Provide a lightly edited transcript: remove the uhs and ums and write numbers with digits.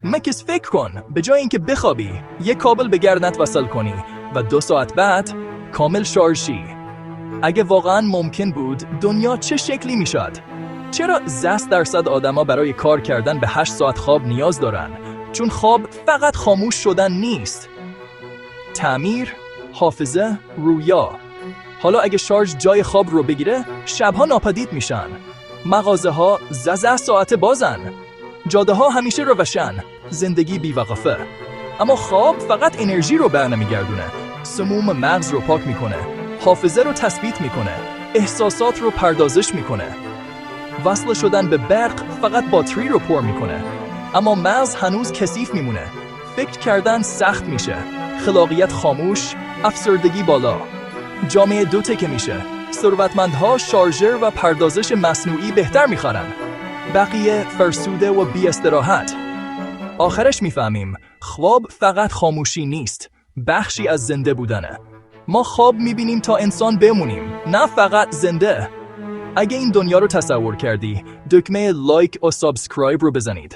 مکس فکر کن، به جای اینکه بخوابی یک کابل به گردنت وصل کنی و 2 ساعت بعد کامل شارژ شی. اگه واقعا ممکن بود دنیا چه شکلی میشد؟ چرا 10% آدما برای کار کردن به 8 ساعت خواب نیاز دارن؟ چون خواب فقط خاموش شدن نیست. تعمیر، حافظه، رویا. حالا اگه شارژ جای خواب رو بگیره، شبها ناپدید میشن. مغازه ها 12 ساعت بازن. جاده ها همیشه روشن. زندگی بی‌وقفه. اما خواب فقط انرژی رو برنمیگردونه. سموم مغز رو پاک میکنه. حافظه رو تثبیت میکنه. احساسات رو پردازش میکنه. وصل شدن به برق فقط باتری رو پر میکنه. اما مغز هنوز کثیف میمونه. فکر کردن سخت میشه. خلاقیت خاموش، افسردگی بالا. جامعه 2 تکه میشه. ثروتمندها شارژر و پردازش مصنوعی بهتر میخرن. بقیه فرسوده و بی استراحت. آخرش میفهمیم خواب فقط خاموشی نیست، بخشی از زنده بودنه. ما خواب میبینیم تا انسان بمونیم، نه فقط زنده. اگه این دنیا رو تصور کردی، دکمه لایک و سابسکرایب رو بزنید.